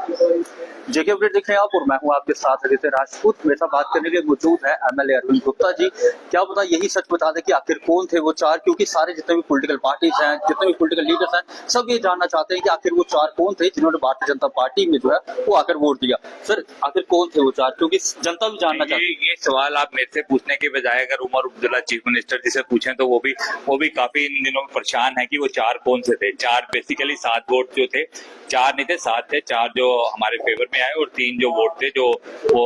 जेके update देख रहे हैं आप और मैं हूं आपके साथ आदित्य राजपूत। मेरे साथ बात करने के लिए मौजूद है एमएलए अरविंद गुप्ता जी। क्या पता यही सच बता दें कि आखिर कौन थे वो चार, क्योंकि सारे जितने भी पॉलिटिकल पार्टीज हैं, जितने भी पॉलिटिकल लीडर्स हैं, सब ये जानना चाहते हैं कि आखिर वो चार कौन थे जिन्होंने भारतीय जनता पार्टी में जो है वो आकर वोट दिया। सर आखिर कौन थे वो चार, क्योंकि जनता भी जानना चाहती है। ये सवाल आप मेरे से पूछने के बजाय अगर उमर अब्दुल्ला चीफ मिनिस्टर जी से पूछें तो वो भी काफी इन दिनों में परेशान है कि वो चार कौन से थे। चार बेसिकली 7 वोट जो थे, 4 नहीं थे 7 थे, 4 जो हमारे फेवर में आए और 3 जो वोट थे जो वो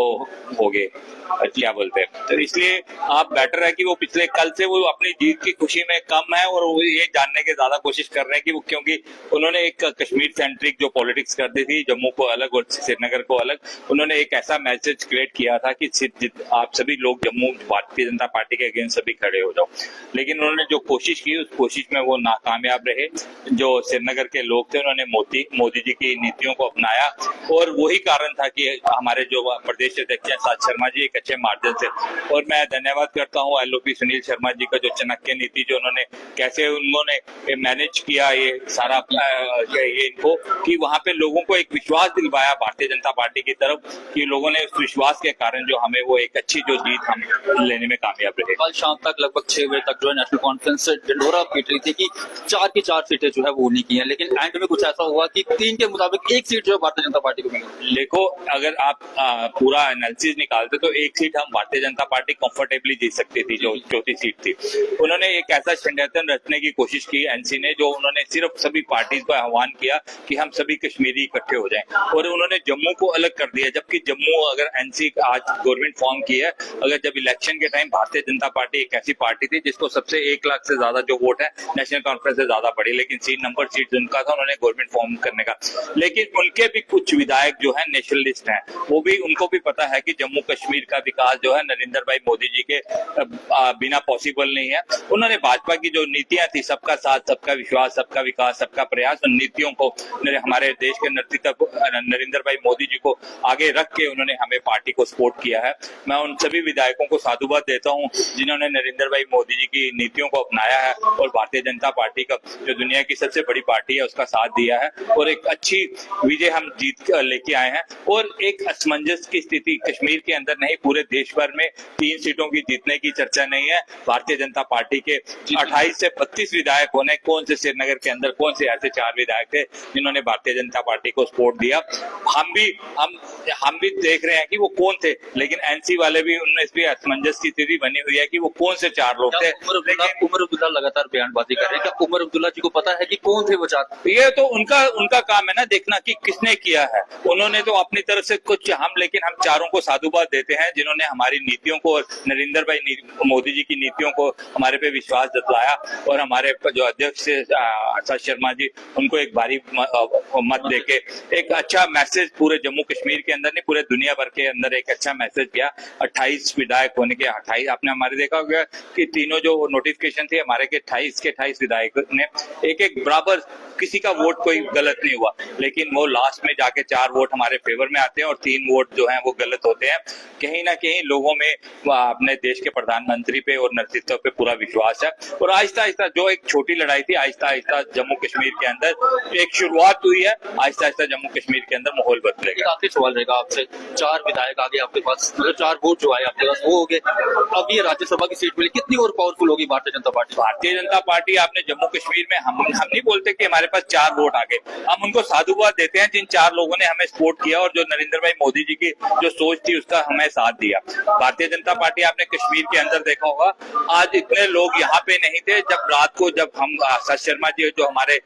हो गए क्या बोलते हैं। तो इसलिए आप बेटर है कि वो पिछले कल से वो अपनी जीत की खुशी में कम है और वो ये जानने की ज्यादा कोशिश कर रहे हैं कि वो, क्योंकि उन्होंने एक कश्मीर सेंट्रिक जो पॉलिटिक्स करती थी, जम्मू को अलग और श्रीनगर को अलग, उन्होंने एक ऐसा मैसेज क्रिएट किया था कि आप सभी लोग जम्मू भारतीय जनता पार्टी के अगेंस्ट सभी खड़े हो जाओ। लेकिन उन्होंने जो कोशिश की उस कोशिश में वो नाकामयाब रहे। जो श्रीनगर के लोग थे उन्होंने मोदी जी की नीतियों को अपनाया और वही कारण था कि हमारे जो प्रदेश अध्यक्ष हैं साथ शर्मा जी एक अच्छे मार्जिन से, और मैं धन्यवाद करता हूं एलओपी सुनील शर्मा जी का, जो चाणक्य नीति जो उन्होंने कैसे उन्होंने मैनेज किया ये सारा ये इनको, कि वहां पे लोगों को एक विश्वास दिलवाया भारतीय जनता पार्टी की तरफ, कि लोगों ने उस विश्वास के कारण जो हमें वो एक अच्छी जो जीत हम लेने में कामयाब रहे। कल शाम तक लगभग 6 बजे तक जो है नेशनल कॉन्फ्रेंस से ढिंढोरा पीट रही थी कि 4 की 4 सीटें जो है वो नहीं की है, लेकिन एंड में कुछ ऐसा हुआ कि 3 के मुताबिक 1 सीट जो है भारतीय जनता पार्टी को मिली। देखो अगर आप पूरा एनालिसिस निकालते तो 1 सीट हम भारतीय जनता पार्टी कंफर्टेबली जीत सकती थी, जो चौथी सीट थी। उन्होंने एक ऐसा षड्यंत्र रचने की कोशिश की एनसी ने, जो उन्होंने सिर्फ सभी पार्टीज को आह्वान किया कि हम सभी कश्मीरी इकट्ठे हो जाएं, और उन्होंने जम्मू को अलग कर दिया। जबकि जम्मू अगर एनसी आज गवर्नमेंट फॉर्म की है, अगर जब इलेक्शन के टाइम भारतीय जनता पार्टी एक ऐसी पार्टी थी जिसको सबसे 1 लाख से ज्यादा जो वोट है नेशनल कॉन्फ्रेंस से ज्यादा पड़ी, लेकिन 3 नंबर सीट जिनका था उन्होंने गवर्नमेंट फॉर्म करने का। लेकिन उनके भी कुछ विधायक जो है नेशनलिस्ट हैं, वो भी उनको भी पता है कि जम्मू कश्मीर का विकास जो है नरेंद्र भाई मोदी जी के बिना पॉसिबल नहीं है। उन्होंने भाजपा की जो नीतियां थी, सबका साथ सबका विश्वास सबका विकास सबका प्रयास, उन नीतियों को हमारे देश के नेतृत्व नरेंद्र भाई मोदी जी को आगे रख के उन्होंने हमें पार्टी को सपोर्ट किया है। मैं उन सभी विधायकों को साधुवाद देता हूं जिन्होंने नरेंद्र भाई मोदी जी की नीतियों को अपनाया है और भारतीय जनता पार्टी का जो दुनिया की सबसे बड़ी पार्टी है उसका साथ दिया है, और एक अच्छी विजय हम जीत लेके आए हैं। और एक असमंजस की स्थिति कश्मीर के अंदर नहीं, पूरे देश भर में 3 सीटों की जीतने की चर्चा नहीं है। भारतीय जनता पार्टी के 28 से 32 विधायक होने, कौन से श्रीनगर के अंदर कौन से ऐसे 4 विधायक थे जिन्होंने भारतीय जनता पार्टी को सपोर्ट दिया। हम भी देख रहे हैं कि वो कौन थे, लेकिन एनसी वाले भी, उनमें भी असमंजस की स्थिति बनी हुई है कि वो कौन से 4 लोग थे। उमर अब्दुल्ला लगातार बयानबाजी कर रहे हैं, क्या उमर अब्दुल्ला जी को पता है कि कौन थे वो 4? ये तो उनका काम है ना देखना कि किसने किया है। उन्होंने तो अपनी तरफ से कुछ, लेकिन हम चारों को साधुवाद देते हैं जिन्होंने हमारी नीतियों को और नरेंद्र भाई मोदी जी की नीतियों को हमारे पे विश्वास जताया, और हमारे जो अध्यक्ष आशा शर्मा जी, उनको एक भारी मत देके एक अच्छा मैसेज पूरे जम्मू कश्मीर के अंदर नहीं पूरे दुनिया भर के अंदर एक अच्छा मैसेज दिया। 28 विधायक होने के 28, आपने हमारे देखा होगा कि तीनों जो नोटिफिकेशन थे हमारे के 28 विधायक ने एक बराबर, किसी का वोट कोई गलत नहीं हुआ, लेकिन वो लास्ट में जाके 4 वोट हमारे फेवर में आते हैं और 3 वोट जो हैं वो गलत होते हैं। कहीं ना कहीं लोगों में अपने देश के प्रधानमंत्री पे और नेतृत्व पे पूरा विश्वास है, और आहिस्ता आहिस्ता जो एक छोटी लड़ाई थी, आहिस्ता आहिस्ता जम्मू कश्मीर के अंदर एक शुरुआत हुई है, आहिस्ता आहिस्ता जम्मू कश्मीर के अंदर माहौल बदलेगा। आखिरी सवाल रहेगा आपसे, 4 विधायक आगे आपके पास, मतलब 4 वोट जो आए आपके पास वो हो गए, अब ये राज्यसभा की सीट मिली, कितनी और पावरफुल होगी भारतीय जनता पार्टी? भारतीय जनता पार्टी आपने जम्मू कश्मीर में, हम नहीं बोलते कि हमारे पास 4 वोट आ गए, हम उनको साधुवाद देते हैं जिन 4 लोगों ने हमें सपोर्ट किया और जो नरेंद्र भाई मोदी जी की जो सोच थी उसका हमें साथ दिया। भारतीय जनता पार्टी आपने कश्मीर के अंदर देखा होगा, आज इतने लोग यहाँ पे नहीं थे जब रात को, जब हम आशा शर्मा जी जो हमारे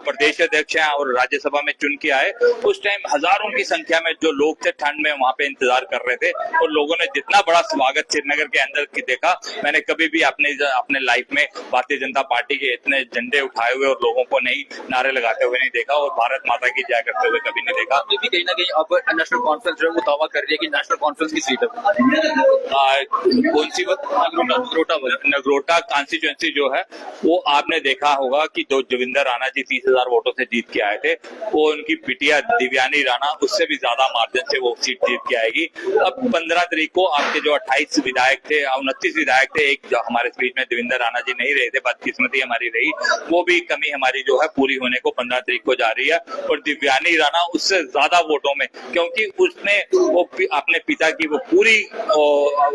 प्रदेश अध्यक्ष हैं और राज्यसभा में चुन के आए, उस टाइम हजारों की संख्या में जो लोग थे ठंड में वहां पे इंतजार कर रहे थे, और लोगों ने जितना बड़ा स्वागत श्रीनगर के अंदर की देखा, मैंने कभी भी अपने लाइफ में भारतीय जनता पार्टी के इतने झंडे उठाए हुए और लोगों को नहीं नारे लगाते हुए नहीं देखा, और भारत माता की जय करते हुए कभी नहीं देखा। अभी भी कहीं ना कहीं अब नेशनल कॉन्फ्रेंस जो है वो दावा कर रही है कि नेशनल कॉन्फ्रेंस की सीट है। कौन सी नगरोटा कॉन्स्टिट्यूएंसी जो है वो आपने देखा होगा कि जो जोगिंदर राणा जी 30,000 वोटों से जीत के आए थे, वो उनकी बिटिया दिव्यानी राणा उससे भी ज्यादा मार्जिन से वो सीट जीत के आएगी। अब 15 तारीख को आपके जो 28 विधायक थे, 29 विधायक थे, एक जो हमारे स्पीच में देवेंद्र राणा जी नहीं रहे थे, बदकिस्मती हमारी रही, वो भी कमी हमारी जो है पूरी होने को 15 तारीख को जा रही है, और दिव्यानी राणा ना उससे ज्यादा वोटों में, क्योंकि उसने वो अपने पिता की वो पूरी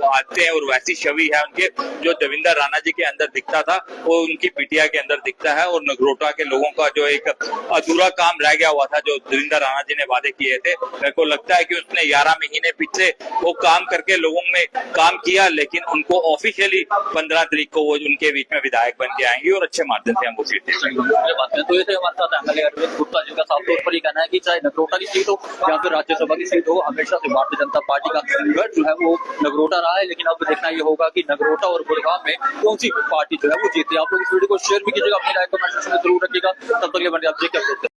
आदतें और वैसी छवि है उनके जो देवेंद्र राणा जी के अंदर दिखता था वो उनकी बिटिया के अंदर दिखता है। और नगरोटा के लोगों का जो एक अधूरा काम रह गया हुआ था जो देवेंद्र राणा जी ने वादे किए थे, मेरे को लगता है कि उसने 11 महीने पीछे वो काम करके लोगों में काम किया, लेकिन उनको ऑफिशियली 15 तारीख को वो उनके बीच में विधायक बन के आएंगे और अच्छे माध्यम से हम वो सीट बात तो ये थे हमारे साथ एमएलए अरविंद गुप्ता जिनका साफ तौर पर ये कहना है कि चाहे नगरोटा की सीट हो या फिर राज्यसभा की सीट हो, हमेशा से भारतीय जनता पार्टी का गढ़ जो है वो नगरोटा रहा है। लेकिन अब देखना ये होगा कि नगरोटा और गुड़गांव में कौन सी पार्टी जो है वो जीती। आप लोग इस वीडियो को शेयर भी कीजिएगा, अपनी राय कमेंट सेक्शन में जरूर रखिएगा। तब तक के लिए आप